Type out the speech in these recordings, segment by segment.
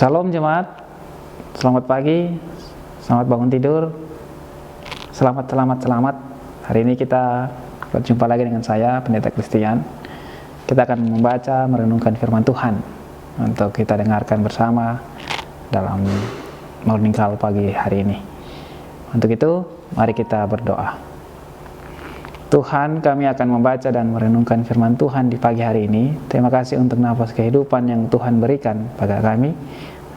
Shalom jemaat, selamat pagi, selamat bangun tidur, selamat. Hari ini kita berjumpa lagi dengan saya, Pendeta Christian. Kita akan membaca, merenungkan firman Tuhan untuk kita dengarkan bersama dalam morning call pagi hari ini. Untuk itu, mari kita berdoa. Tuhan, kami akan membaca dan merenungkan firman Tuhan di pagi hari ini. Terima kasih untuk nafas kehidupan yang Tuhan berikan pada kami,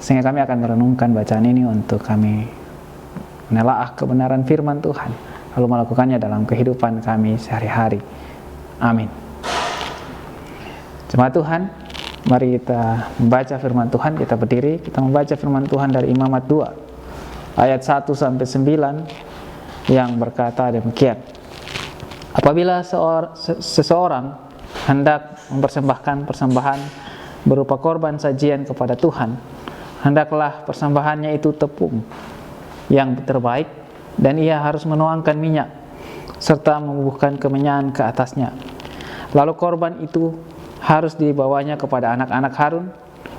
sehingga kami akan merenungkan bacaan ini untuk kami menelaah kebenaran firman Tuhan, lalu melakukannya dalam kehidupan kami sehari-hari. Amin. Jemaat Tuhan, mari kita membaca firman Tuhan. Kita berdiri, kita membaca firman Tuhan dari Imamat 2 ayat 1-9 yang berkata demikian. Apabila seseorang hendak mempersembahkan persembahan berupa korban sajian kepada Tuhan, hendaklah persembahannya itu tepung yang terbaik, dan ia harus menuangkan minyak serta membubuhkan kemenyan ke atasnya. Lalu korban itu harus dibawanya kepada anak-anak Harun,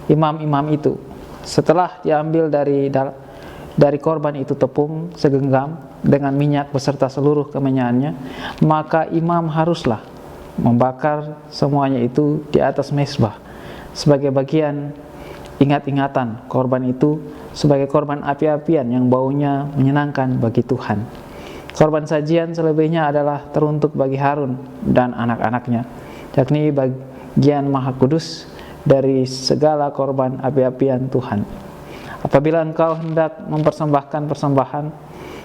imam-imam itu. Setelah diambil dari korban itu tepung segenggam dengan minyak beserta seluruh kemenyannya, maka imam haruslah membakar semuanya itu di atas mezbah sebagai bagian ingat-ingatan korban itu, sebagai korban api-apian yang baunya menyenangkan bagi Tuhan. Korban sajian selebihnya adalah teruntuk bagi Harun dan anak-anaknya, yakni bagian maha kudus dari segala korban api-apian Tuhan. Apabila engkau hendak mempersembahkan persembahan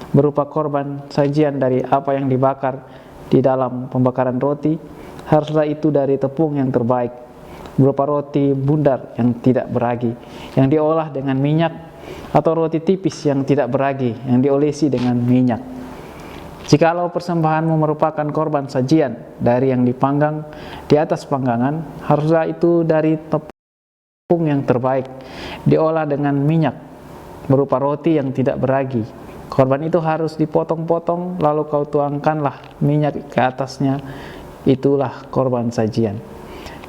berupa korban sajian dari apa yang dibakar di dalam pembakaran roti, haruslah itu dari tepung yang terbaik, berupa roti bundar yang tidak beragi, yang diolah dengan minyak, atau roti tipis yang tidak beragi, yang diolesi dengan minyak. Jikalau persembahanmu merupakan korban sajian dari yang dipanggang di atas panggangan, haruslah itu dari tepung yang terbaik, diolah dengan minyak, berupa roti yang tidak beragi. Korban itu harus dipotong-potong, lalu kau tuangkanlah minyak ke atasnya, itulah korban sajian.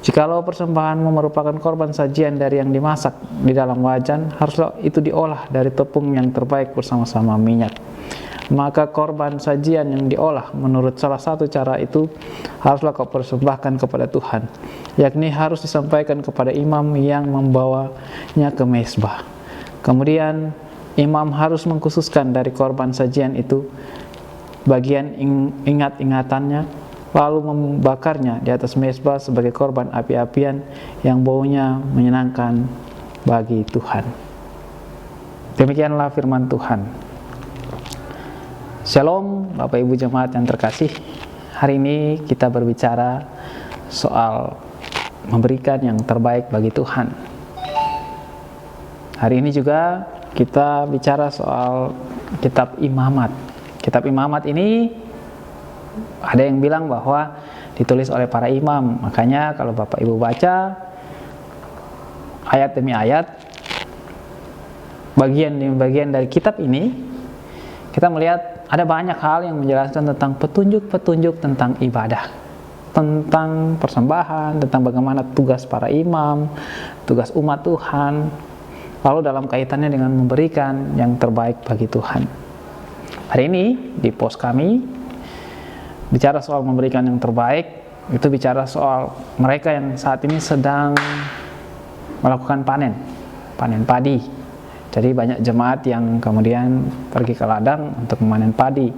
Jikalau persembahanmu merupakan korban sajian dari yang dimasak di dalam wajan, haruslah itu diolah dari tepung yang terbaik bersama-sama minyak. Maka korban sajian yang diolah menurut salah satu cara itu haruslah kau persembahkan kepada Tuhan, yakni harus disampaikan kepada imam yang membawanya ke mezbah. Kemudian imam harus mengkhususkan dari korban sajian itu bagian ingat-ingatannya, lalu membakarnya di atas mezbah sebagai korban api-apian yang baunya menyenangkan bagi Tuhan. Demikianlah firman Tuhan. Shalom Bapak Ibu jemaat yang terkasih. Hari ini kita berbicara soal memberikan yang terbaik bagi Tuhan. Hari ini juga kita bicara soal kitab Imamat. Kitab Imamat ini ada yang bilang bahwa ditulis oleh para imam. Makanya kalau Bapak Ibu baca ayat demi ayat, bagian demi bagian dari kitab ini, kita melihat ada banyak hal yang menjelaskan tentang petunjuk-petunjuk tentang ibadah, tentang persembahan, tentang bagaimana tugas para imam, tugas umat Tuhan, lalu dalam kaitannya dengan memberikan yang terbaik bagi Tuhan. Hari ini di pos kami bicara soal memberikan yang terbaik, itu bicara soal mereka yang saat ini sedang melakukan panen padi. Jadi banyak jemaat yang kemudian pergi ke ladang untuk memanen padi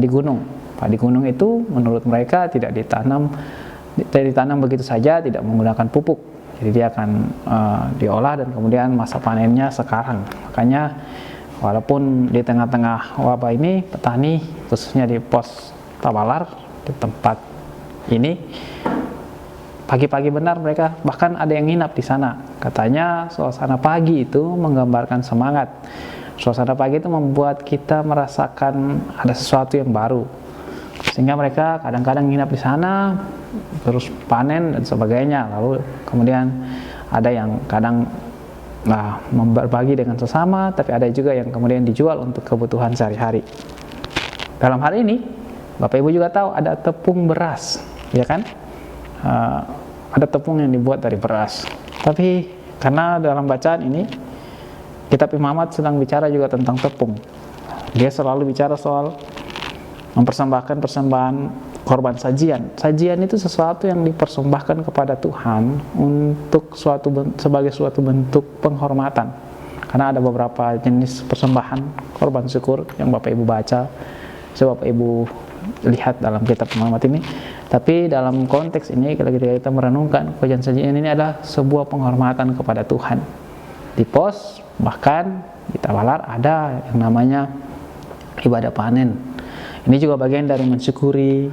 gunung. Padi gunung itu menurut mereka tidak ditanam begitu saja, tidak menggunakan pupuk. Jadi dia akan diolah dan kemudian masa panennya sekarang. Makanya walaupun di tengah-tengah wabah ini, petani khususnya di pos Tabalar, di tempat ini, pagi-pagi benar mereka bahkan ada yang nginap di sana. Katanya suasana pagi itu menggambarkan semangat. Suasana pagi itu membuat kita merasakan ada sesuatu yang baru. Sehingga mereka kadang-kadang nginap di sana, terus panen dan sebagainya. Lalu kemudian ada yang kadang berbagi dengan sesama, tapi ada juga yang kemudian dijual untuk kebutuhan sehari-hari. Dalam hal ini, Bapak Ibu juga tahu ada tepung beras, ya kan? Ada tepung yang dibuat dari beras. Tapi karena dalam bacaan ini, Kitab Imamat sedang bicara juga tentang tepung. Dia selalu bicara soal mempersembahkan persembahan korban sajian. Sajian itu sesuatu yang dipersembahkan kepada Tuhan untuk sebagai suatu bentuk penghormatan. Karena ada beberapa jenis persembahan korban syukur yang Bapak Ibu baca, Bapak Ibu lihat dalam Kitab Imamat ini. Tapi dalam konteks ini, ketika kita merenungkan pujian sajian ini adalah sebuah penghormatan kepada Tuhan. Di pos, bahkan di Tabalar ada yang namanya ibadah panen. Ini juga bagian dari mensyukuri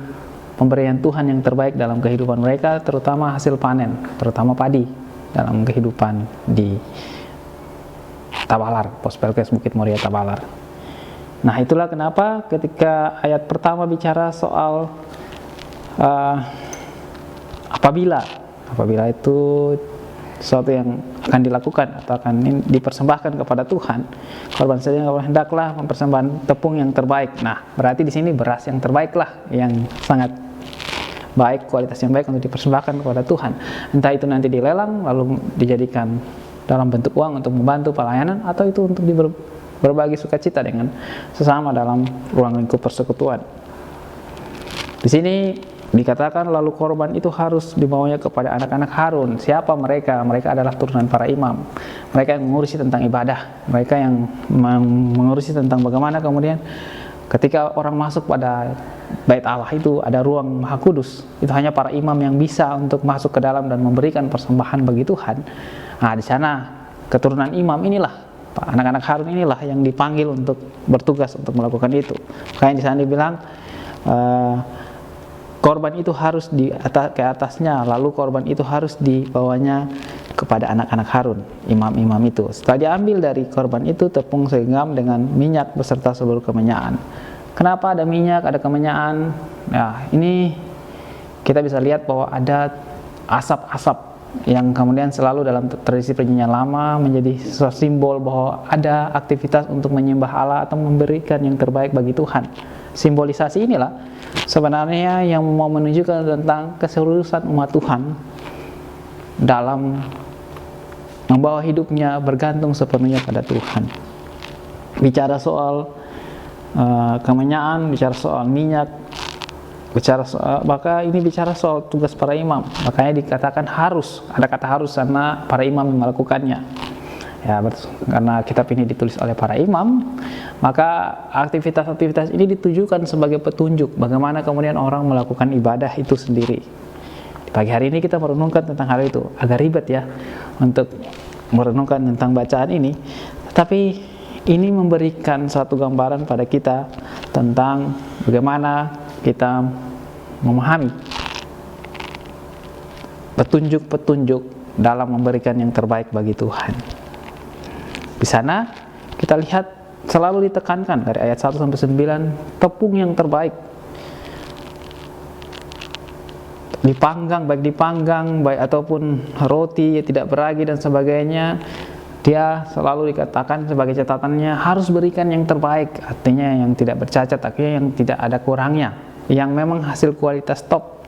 pemberian Tuhan yang terbaik dalam kehidupan mereka, terutama hasil panen, terutama padi dalam kehidupan di Tabalar, pos Pelkes Bukit Muria Tabalar. Nah, itulah kenapa ketika ayat pertama bicara soal apabila itu sesuatu yang akan dilakukan atau akan dipersembahkan kepada Tuhan, korban sajian hendaklah mempersembahkan tepung yang terbaik. Nah, berarti di sini beras yang terbaik lah, yang sangat baik, kualitas yang baik untuk dipersembahkan kepada Tuhan. Entah itu nanti dilelang lalu dijadikan dalam bentuk uang untuk membantu pelayanan, atau itu untuk berbagi sukacita dengan sesama dalam ruang lingkup persekutuan. Di sini dikatakan lalu korban itu harus dibawanya kepada anak-anak Harun. Siapa mereka? Mereka adalah turunan para imam. Mereka yang mengurusi tentang ibadah. Mereka yang mengurusi tentang bagaimana kemudian ketika orang masuk pada Bait Allah itu ada ruang Maha Kudus. Itu hanya para imam yang bisa untuk masuk ke dalam dan memberikan persembahan bagi Tuhan. Nah, di sana keturunan imam inilah, anak-anak Harun inilah yang dipanggil untuk bertugas untuk melakukan itu. Makanya di sana dibilang korban itu harus ke atasnya, lalu korban itu harus dibawanya kepada anak-anak Harun, imam-imam itu. Setelah diambil dari korban itu tepung segenggam dengan minyak beserta seluruh kemenyaan. Kenapa ada minyak, ada kemenyaan? Nah, ini kita bisa lihat bahwa ada asap-asap yang kemudian selalu dalam tradisi perjanjian lama menjadi sebuah simbol bahwa ada aktivitas untuk menyembah Allah atau memberikan yang terbaik bagi Tuhan. Simbolisasi inilah sebenarnya yang mau menunjukkan tentang keseriusan umat Tuhan dalam membawa hidupnya bergantung sepenuhnya pada Tuhan. Bicara soal kemenyaan, bicara soal minyak, maka ini bicara soal tugas para imam. Makanya dikatakan harus, ada kata harus karena para imam yang melakukannya. Ya, karena kitab ini ditulis oleh para imam, maka aktivitas-aktivitas ini ditujukan sebagai petunjuk bagaimana kemudian orang melakukan ibadah itu sendiri. Di pagi hari ini kita merenungkan tentang hal itu. Agak ribet ya untuk merenungkan tentang bacaan ini, tetapi ini memberikan satu gambaran pada kita tentang bagaimana kita memahami petunjuk-petunjuk dalam memberikan yang terbaik bagi Tuhan. Di sana kita lihat selalu ditekankan dari ayat 1 sampai 9 tepung yang terbaik. Baik dipanggang, baik ataupun roti tidak beragi dan sebagainya, dia selalu dikatakan sebagai catatannya harus berikan yang terbaik, artinya yang tidak bercacat, artinya yang tidak ada kurangnya, yang memang hasil kualitas top,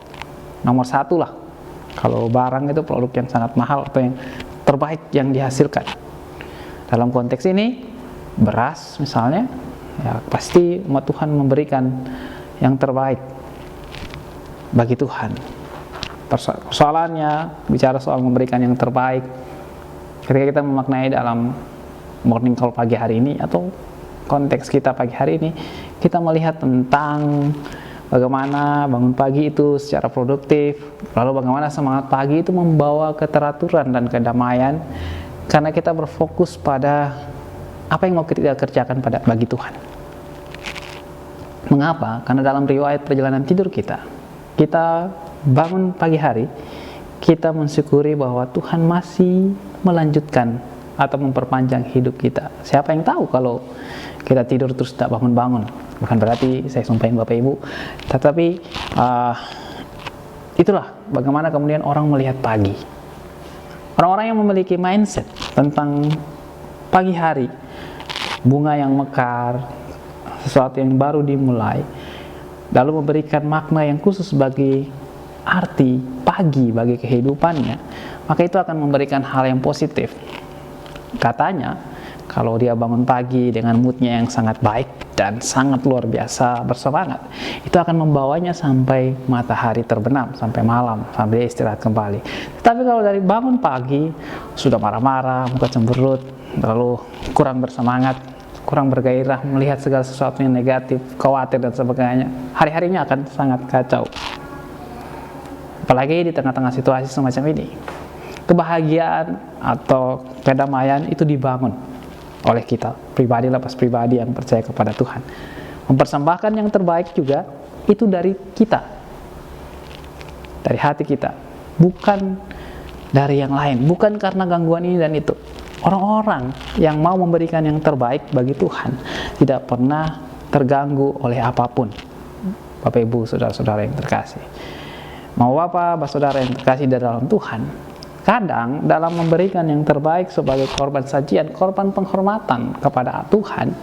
nomor 1 lah. Kalau barang itu produk yang sangat mahal atau yang terbaik yang dihasilkan. Dalam konteks ini, beras misalnya, ya pasti umat Tuhan memberikan yang terbaik bagi Tuhan. Persoalannya, bicara soal memberikan yang terbaik, ketika kita memaknai dalam morning call pagi hari ini, atau konteks kita pagi hari ini, kita melihat tentang bagaimana bangun pagi itu secara produktif, lalu bagaimana semangat pagi itu membawa keteraturan dan kedamaian, karena kita berfokus pada apa yang mau kita kerjakan bagi Tuhan. Mengapa? Karena dalam riwayat perjalanan tidur kita bangun pagi hari, kita mensyukuri bahwa Tuhan masih melanjutkan atau memperpanjang hidup kita. Siapa yang tahu kalau kita tidur terus tidak bangun-bangun? Bukan berarti saya sumpahin Bapak Ibu, tetapi itulah bagaimana kemudian orang melihat pagi. Orang-orang yang memiliki mindset tentang pagi hari, bunga yang mekar, sesuatu yang baru dimulai, lalu memberikan makna yang khusus bagi arti pagi bagi kehidupannya, maka itu akan memberikan hal yang positif. Katanya, kalau dia bangun pagi dengan moodnya yang sangat baik dan sangat luar biasa bersemangat, itu akan membawanya sampai matahari terbenam, sampai malam, sampai dia istirahat kembali. Tapi kalau dari bangun pagi sudah marah-marah, muka cemberut, lalu kurang bersemangat, kurang bergairah, melihat segala sesuatu yang negatif, khawatir dan sebagainya, hari-harinya akan sangat kacau. Apalagi di tengah-tengah situasi semacam ini, kebahagiaan atau kedamaian itu dibangun oleh kita pribadi, lepas pribadi yang percaya kepada Tuhan, mempersembahkan yang terbaik juga itu dari kita, dari hati kita, bukan dari yang lain, bukan karena gangguan ini dan itu. Orang-orang yang mau memberikan yang terbaik bagi Tuhan tidak pernah terganggu oleh apapun. Bapak Ibu, saudara-saudara yang terkasih, mau Bapak saudara yang terkasih di dalam Tuhan, kadang dalam memberikan yang terbaik sebagai korban sajian, korban penghormatan kepada Tuhan,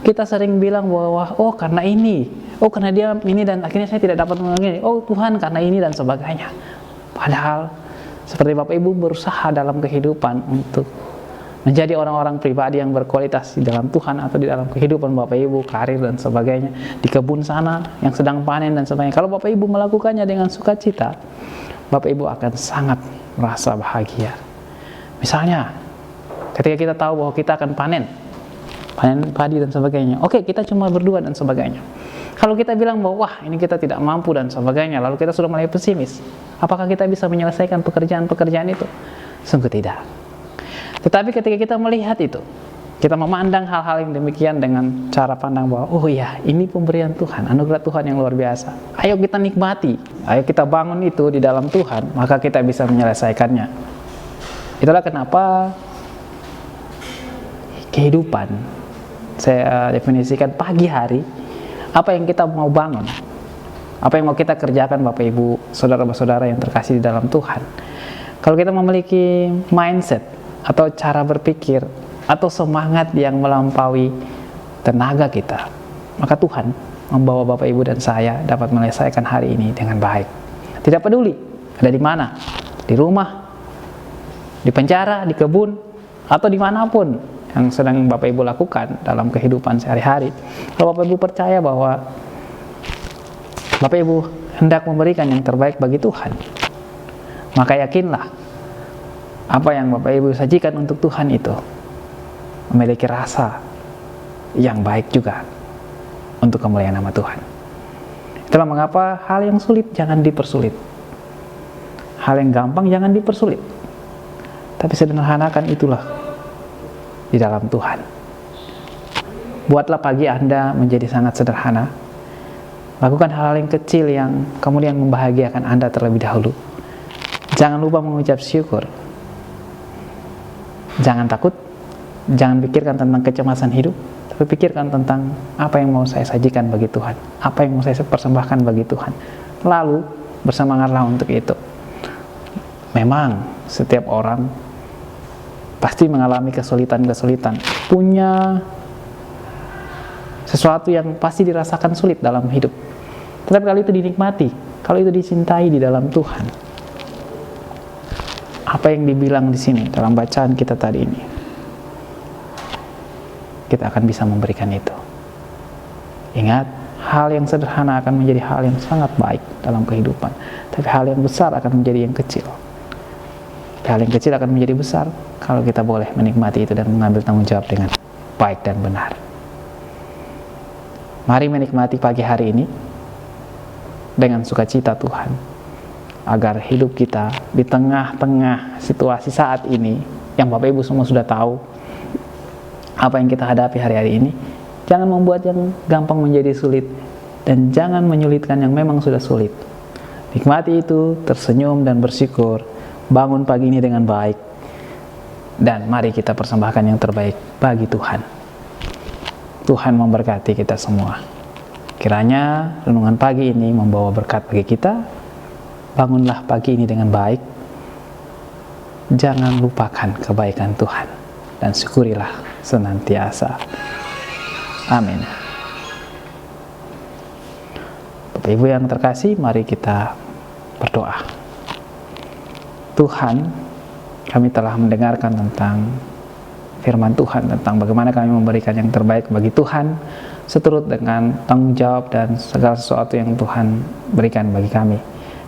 kita sering bilang bahwa oh karena ini, oh karena dia ini dan akhirnya saya tidak dapat mengenai, oh Tuhan karena ini dan sebagainya. Padahal seperti Bapak Ibu berusaha dalam kehidupan untuk menjadi orang-orang pribadi yang berkualitas di dalam Tuhan atau di dalam kehidupan Bapak Ibu, karir dan sebagainya, di kebun sana yang sedang panen dan sebagainya. Kalau Bapak Ibu melakukannya dengan sukacita, Bapak Ibu akan sangat merasa bahagia. Misalnya, ketika kita tahu bahwa kita akan panen padi dan sebagainya, oke, kita cuma berdua dan sebagainya. Kalau kita bilang bahwa wah ini kita tidak mampu dan sebagainya, lalu kita sudah mulai pesimis, apakah kita bisa menyelesaikan pekerjaan-pekerjaan itu? Sungguh tidak. Tetapi ketika kita melihat itu, kita memandang hal-hal yang demikian dengan cara pandang bahwa oh iya, ini pemberian Tuhan, anugerah Tuhan yang luar biasa. Ayo kita nikmati, ayo kita bangun itu di dalam Tuhan, maka kita bisa menyelesaikannya. Itulah kenapa kehidupan, saya definisikan pagi hari, apa yang kita mau bangun, apa yang mau kita kerjakan Bapak Ibu, saudara-saudara yang terkasih di dalam Tuhan. Kalau kita memiliki mindset atau cara berpikir atau semangat yang melampaui tenaga kita, maka Tuhan membawa Bapak Ibu dan saya dapat menyelesaikan hari ini dengan baik. Tidak peduli ada di mana, di rumah, di penjara, di kebun, atau dimanapun yang sedang Bapak Ibu lakukan dalam kehidupan sehari-hari. Kalau Bapak Ibu percaya bahwa Bapak Ibu hendak memberikan yang terbaik bagi Tuhan, maka yakinlah apa yang Bapak Ibu sajikan untuk Tuhan itu memiliki rasa yang baik juga untuk kemuliaan nama Tuhan. Itulah mengapa hal yang sulit jangan dipersulit, hal yang gampang jangan dipersulit, tapi sederhanakan itulah di dalam Tuhan. Buatlah pagi Anda menjadi sangat sederhana. Lakukan hal-hal yang kecil yang kemudian membahagiakan Anda terlebih dahulu. Jangan lupa mengucap syukur. Jangan takut, jangan pikirkan tentang kecemasan hidup, tapi pikirkan tentang apa yang mau saya sajikan bagi Tuhan, apa yang mau saya persembahkan bagi Tuhan. Lalu bersemangatlah untuk itu. Memang setiap orang pasti mengalami kesulitan-kesulitan, punya sesuatu yang pasti dirasakan sulit dalam hidup. Tetapi kalau itu dinikmati, kalau itu dicintai di dalam Tuhan, apa yang dibilang di sini dalam bacaan kita tadi ini, kita akan bisa memberikan itu. Ingat, hal yang sederhana akan menjadi hal yang sangat baik dalam kehidupan, tapi hal yang besar akan menjadi yang kecil. Hal yang kecil akan menjadi besar kalau kita boleh menikmati itu dan mengambil tanggung jawab dengan baik dan benar. Mari menikmati pagi hari ini dengan sukacita Tuhan, agar hidup kita di tengah-tengah situasi saat ini yang Bapak Ibu semua sudah tahu apa yang kita hadapi hari-hari ini, jangan membuat yang gampang menjadi sulit dan jangan menyulitkan yang memang sudah sulit. Nikmati itu, tersenyum dan bersyukur. Bangun pagi ini dengan baik. Dan mari kita persembahkan yang terbaik bagi Tuhan. Tuhan memberkati kita semua. Kiranya renungan pagi ini membawa berkat bagi kita. Bangunlah pagi ini dengan baik. Jangan lupakan kebaikan Tuhan. Dan syukurilah senantiasa. Amin. Bapak Ibu yang terkasih, mari kita berdoa. Tuhan, kami telah mendengarkan tentang firman Tuhan, tentang bagaimana kami memberikan yang terbaik bagi Tuhan, seturut dengan tanggung jawab dan segala sesuatu yang Tuhan berikan bagi kami.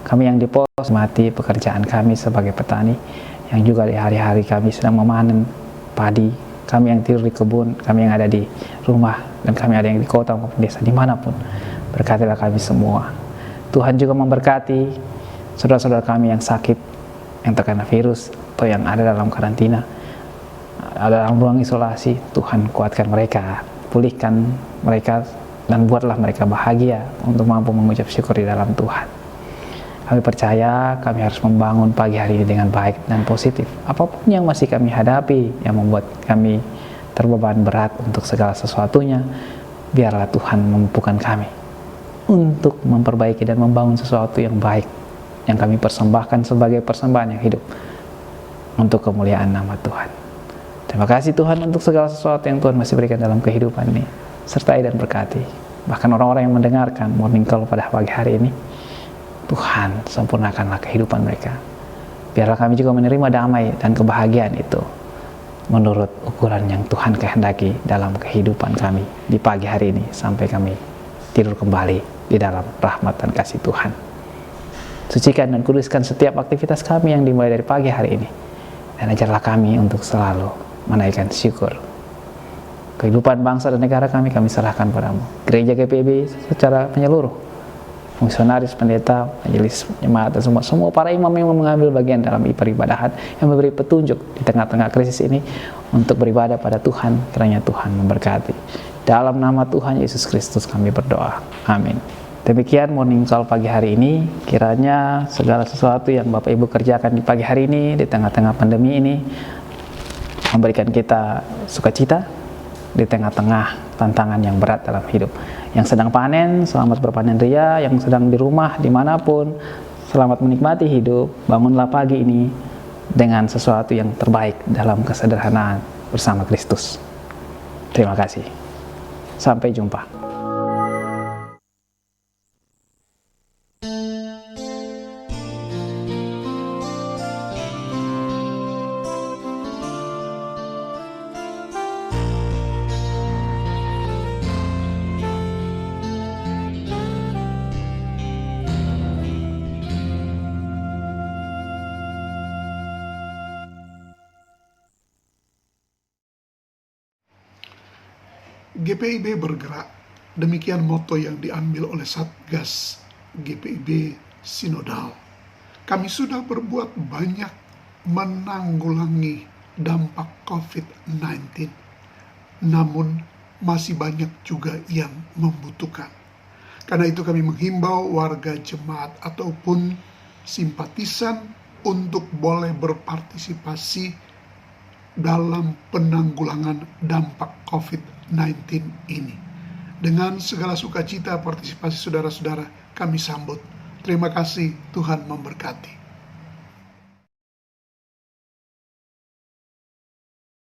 Kami yang di pos mati pekerjaan kami sebagai petani, yang juga di hari-hari kami sedang memanen padi, kami yang tidur di kebun, kami yang ada di rumah, dan kami ada yang di kota maupun desa, dimanapun. Berkatilah kami semua. Tuhan juga memberkati saudara-saudara kami yang sakit, yang terkena virus, atau yang ada dalam karantina, ada dalam ruang isolasi. Tuhan kuatkan mereka, pulihkan mereka, dan buatlah mereka bahagia untuk mampu mengucap syukur di dalam Tuhan. Kami percaya kami harus membangun pagi hari ini dengan baik dan positif. Apapun yang masih kami hadapi, yang membuat kami terbeban berat untuk segala sesuatunya, biarlah Tuhan memampukan kami untuk memperbaiki dan membangun sesuatu yang baik, yang kami persembahkan sebagai persembahan yang hidup untuk kemuliaan nama Tuhan. Terima kasih Tuhan untuk segala sesuatu yang Tuhan masih berikan dalam kehidupan ini. Sertai dan berkati bahkan orang-orang yang mendengarkan Morning Call pada pagi hari ini. Tuhan, sempurnakanlah kehidupan mereka. Biarlah kami juga menerima damai dan kebahagiaan itu menurut ukuran yang Tuhan kehendaki dalam kehidupan kami di pagi hari ini, sampai kami tidur kembali di dalam rahmat dan kasih Tuhan. Sucikan dan kuduskan setiap aktivitas kami yang dimulai dari pagi hari ini, dan ajarlah kami untuk selalu menaikkan syukur. Kehidupan bangsa dan negara kami serahkan padamu. Gereja GPIB secara menyeluruh, fungsionaris, pendeta, majelis jemaat, dan semua para imam yang mengambil bagian dalam peribadahan, yang memberi petunjuk di tengah-tengah krisis ini untuk beribadah pada Tuhan. Kiranya Tuhan memberkati. Dalam nama Tuhan Yesus Kristus kami berdoa. Amin. Demikian Morning Call pagi hari ini. Kiranya segala sesuatu yang Bapak Ibu kerjakan di pagi hari ini, di tengah-tengah pandemi ini, memberikan kita sukacita di tengah-tengah tantangan yang berat dalam hidup. Yang sedang panen, selamat berpanen ria. Yang sedang di rumah, dimanapun, selamat menikmati hidup. Bangunlah pagi ini dengan sesuatu yang terbaik dalam kesederhanaan bersama Kristus. Terima kasih. Sampai jumpa. GPIB bergerak, demikian moto yang diambil oleh Satgas GPIB Sinodal. Kami sudah berbuat banyak menanggulangi dampak COVID-19, namun masih banyak juga yang membutuhkan. Karena itu kami menghimbau warga jemaat ataupun simpatisan untuk boleh berpartisipasi dalam penanggulangan dampak COVID-19 ini. Dengan segala sukacita partisipasi saudara-saudara kami sambut. Terima kasih, Tuhan memberkati.